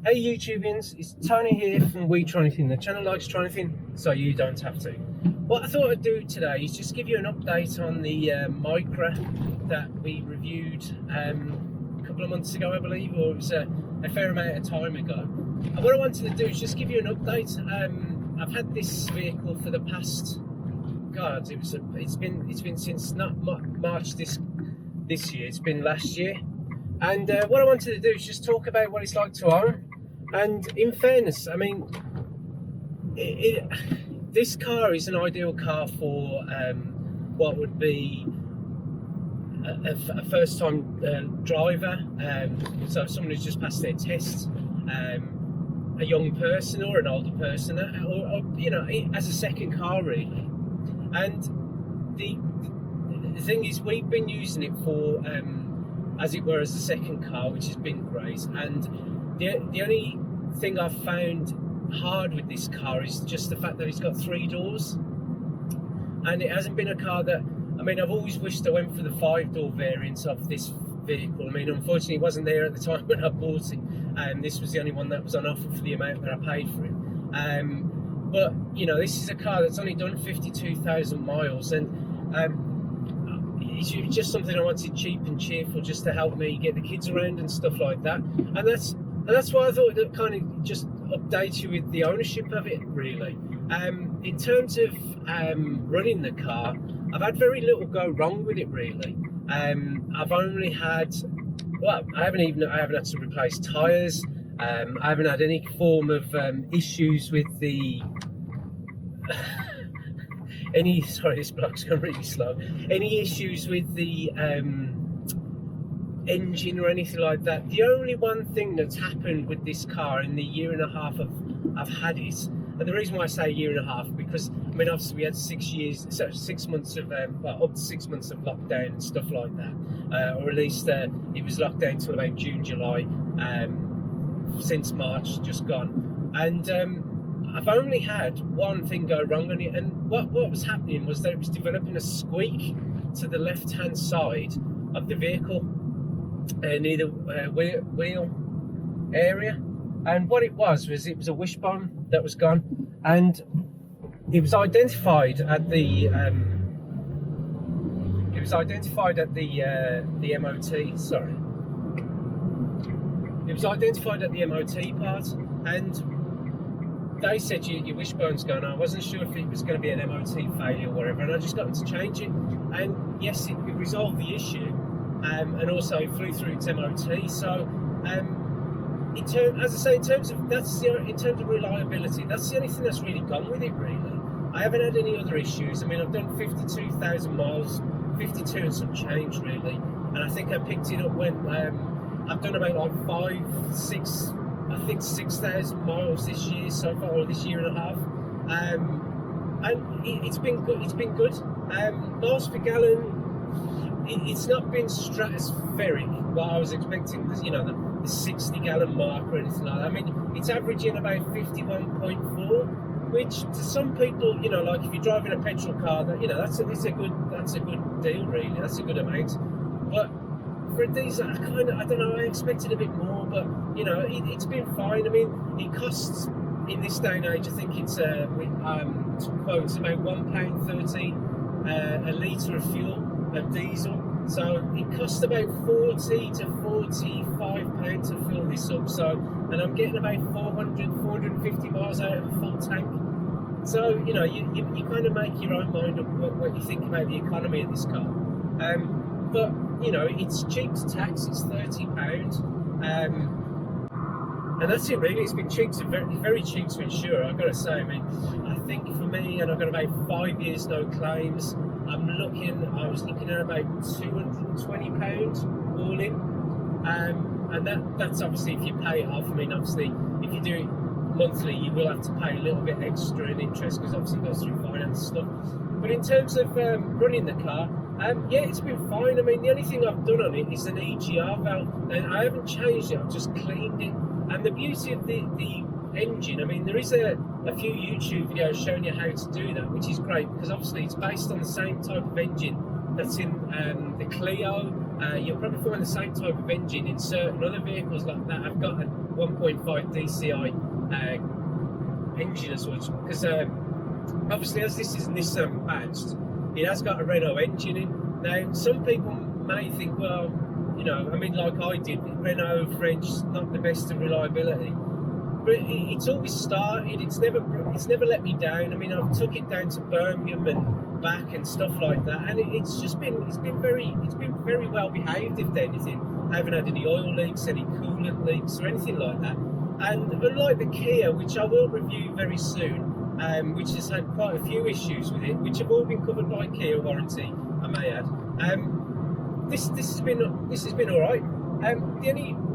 Hey YouTubians, it's Tony here from We Try Anything. The channel likes trying anything, so you don't have to. What I thought I'd do today is just give you an update on the Micra that we reviewed a couple of months ago, I believe, or it was a fair amount of time ago. And what I wanted to do is just give you an update. I've had this vehicle for the past, God, it's been since not March this year. It's been last year. And what I wanted to do is just talk about what it's like to own. And in fairness, I mean, this car is an ideal car for what would be a first-time driver, so someone who's just passed their test, a young person or an older person, or you know, as a second car really. And the thing is, we've been using it for as it were as a second car, which has been great. And the only thing I've found hard with this car is just the fact that it's got 3 doors, and it hasn't been a car that, I mean, I've always wished I went for the 5-door variant of this vehicle. I mean, unfortunately it wasn't there at the time when I bought it, and this was the only one that was on offer for the amount that I paid for it. But you know, this is a car that's only done 52,000 miles, and it's just something I wanted cheap and cheerful, just to help me get the kids around and stuff like that. And that's why I thought I'd kind of just update you with the ownership of it, really. In terms of running the car, I've had very little go wrong with it, really. I've only had, well, I haven't had to replace tyres. I haven't had any form of issues with the sorry, this block's going really slow. Any issues with the engine or anything like that. The only one thing that's happened with this car in the year and a half I've had it, and the reason why I say a year and a half, because I mean, obviously we had 6 months of well, up to 6 months of lockdown and stuff like that, or at least it was locked down till about June, July, since March just gone. And I've only had one thing go wrong on it, and what was happening was that it was developing a squeak to the left-hand side of the vehicle, near the wheel area. And what it was a wishbone that was gone, and it was identified at the MOT. Sorry, it was identified at the MOT part, and they said your wishbone's gone. I wasn't sure if it was going to be an MOT failure or whatever, and I just got them to change it. And yes, it resolved the issue, and also it flew through its MOT. So, in terms of reliability, that's the only thing that's really gone with it, really. I haven't had any other issues. I mean, I've done 52,000 miles, 52 and some change, really. And I think I picked it up when I've done about like 6,000 miles this year so far, or this year and a half, and it's been good. It's been good. Miles per gallon, it's not been stratospheric what I was expecting. You know, the 60-gallon mark or anything like that. I mean, it's averaging about 51.4, which to some people, you know, like if you're driving a petrol car, that, you know, that's a good deal, really. That's a good amount. But for a diesel, I don't know, I expected a bit more, but you know, it's been fine. I mean, it costs in this day and age, I think it's to quote, it's about £1.30 a litre of fuel of diesel. So it costs about £40 to £45 to fill this up. So, and I'm getting about 450 miles out of a full tank. So, you know, you kind of make your own mind up what you think about the economy of this car. But you know, it's cheap to tax. It's £30, and that's it really. It's been cheap to very cheap to insure, I've got to say. I mean, I think for me, and I've got about 5 years no claims, I was looking at about £220 all in, and that's obviously if you pay it off. I mean, obviously if you do it monthly, you will have to pay a little bit extra in interest, because obviously it goes through finance stuff. But in terms of running the car, yeah, it's been fine. I mean, the only thing I've done on it is an EGR valve, and I haven't changed it, I've just cleaned it. And the beauty of the engine, I mean, there is a few YouTube videos showing you how to do that, which is great, because obviously it's based on the same type of engine that's in the Clio you'll probably find the same type of engine in certain other vehicles like that. I've got a 1.5 DCI engine as such, because obviously as this is Nissan badged, it has got a Renault engine in. Now some people may think, well, you know, I mean, like I did, Renault French, not the best of reliability, but it's always started. It's never let me down. I mean, I've took it down to Birmingham and back and stuff like that, and it's been very well behaved. If anything, I haven't had any oil leaks, any coolant leaks, or anything like that. And unlike the Kia, which I will review very soon, which has had quite a few issues with it, which have all been covered by Kia warranty, I may add. This has been all right. The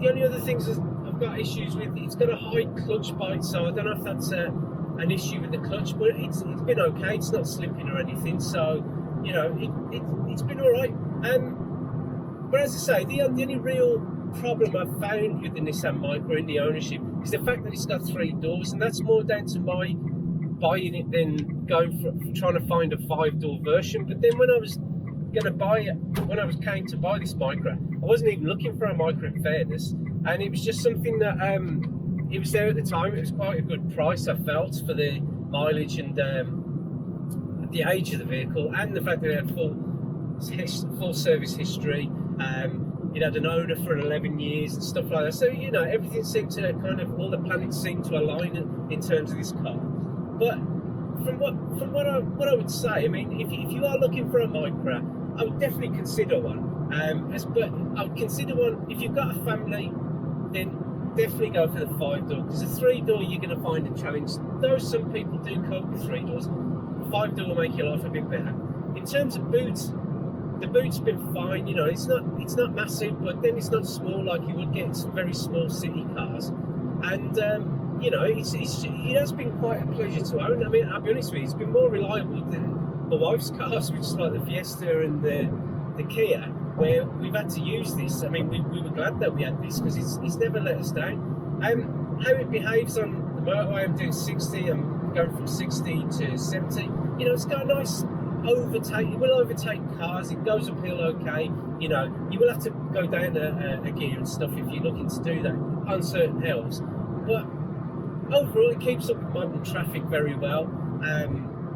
only other things I've got issues with, it's got a high clutch bite, so I don't know if that's an issue with the clutch, but it's been okay. It's not slipping or anything, so you know it's been all right. But as I say, the only real problem I've found with the Nissan Micra in the ownership is the fact that it's got 3 doors, and that's more down to my buying it than trying to find a 5-door version. But then when I was came to buy this Micra, I wasn't even looking for a Micra, in fairness, and it was just something that it was there at the time. It was quite a good price, I felt, for the mileage and the age of the vehicle, and the fact that it had full service history. It had an owner for 11 years and stuff like that. So, you know, everything seemed to all the planets seemed to align in terms of this car. But from what I would say, I mean, if you are looking for a Micra, I would definitely consider one. But I would consider one if you've got a family, then definitely go for the 5-door, because a 3-door you're going to find a challenge. Though some people do cope with 3 doors, 5-door will make your life a bit better. In terms of boots, the boot's been fine. You know, it's not massive, but then it's not small like you would get in some very small city cars. And you know, it has been quite a pleasure to own. I mean, I'll be honest with you, it's been more reliable than my wife's cars, which is like the Fiesta and the Kia, where we've had to use this. I mean, we were glad that we had this, because it's never let us down. How it behaves on the motorway, I'm doing 60, I'm going from 60 to 70. You know, it's got a nice overtake. It will overtake cars. It goes uphill okay. You know, you will have to go down a gear and stuff if you're looking to do that on certain hills. But overall, it keeps up with modern traffic very well.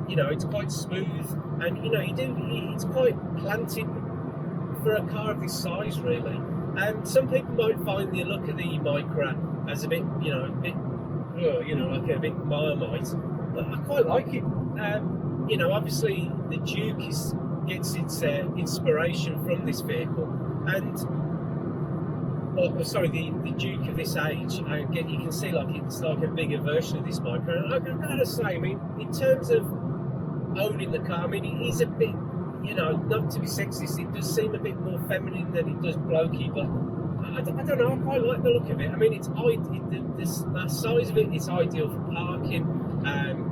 You know, it's quite smooth, and you know, it's quite planted for a car of this size, really. Some people might find the look of the Micra as a bit, like a bit Marmite, but I quite like it. You know, obviously the Duke gets its inspiration from this vehicle, and the Duke of this age. Again, you can see like it's like a bigger version of this Micra. And I gotta say, I mean, in terms of owning the car, I mean, it is a bit, you know, not to be sexist, it does seem a bit more feminine than it does blokey, but I don't know, I quite like the look of it. I mean, the size of it is ideal for parking,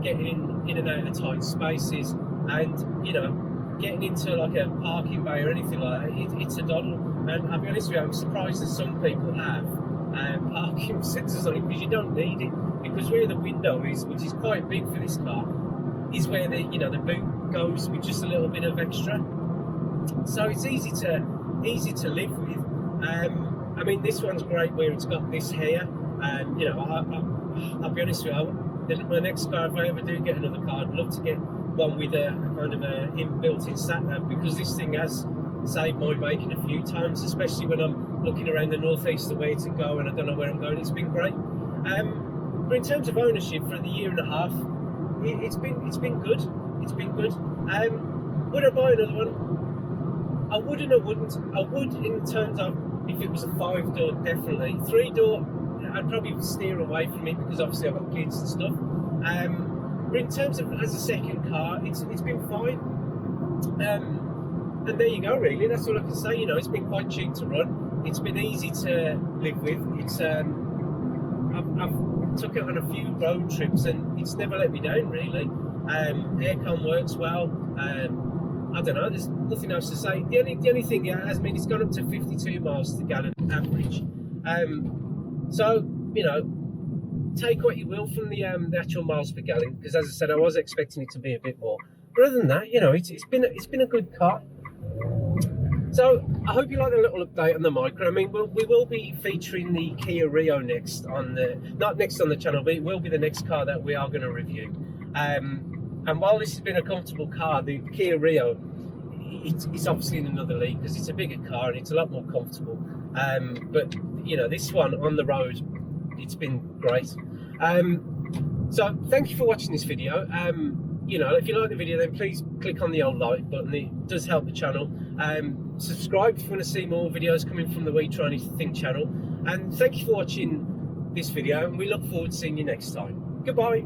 getting in and out of tight spaces, and, you know, getting into like a parking bay or anything like that, it's a doddle. And I'll be honest with you, I'm surprised that some people have parking sensors on it, because you don't need it, because where the window is, which is quite big for this car, is where the boot goes with just a little bit of extra. So it's easy to live with. I mean, this one's great where it's got this here. You know, I'll be honest with you, my next car, if I ever do get another car, I'd love to get one with a kind of a inbuilt-in Sat Nav, because this thing has saved my bacon a few times, especially when I'm looking around the northeast of where to go and I don't know where I'm going. It's been great. But in terms of ownership, for the year and a half, it's been good. It's been good. Would I buy another one? I would and I wouldn't. I would in terms of if it was a 5-door, definitely. 3-door, I'd probably steer away from it, because obviously I've got kids and stuff. But in terms of as a second car, it's been fine. And there you go, really. That's all I can say. You know, it's been quite cheap to run. It's been easy to live with. It's I've took it on a few road trips, and it's never let me down, really. Aircon works well. I don't know, there's nothing else to say. The only thing it has, I mean, it's gone up to 52 miles to the gallon average. So, you know, take what you will from the actual miles per gallon, because as I said, I was expecting it to be a bit more. But other than that, you know, it's been a good car. So I hope you like the little update on the Micra. I mean, we will be featuring the Kia Rio next on the, not next on the channel, but it will be the next car that we are going to review. And while this has been a comfortable car, the Kia Rio, it's obviously in another league because it's a bigger car and it's a lot more comfortable. But you know, this one on the road, it's been great. So thank you for watching this video. You know, if you like the video, then please click on the old like button. It does help the channel. Subscribe if you want to see more videos coming from the We Try Anything channel. And thank you for watching this video, and we look forward to seeing you next time. Goodbye.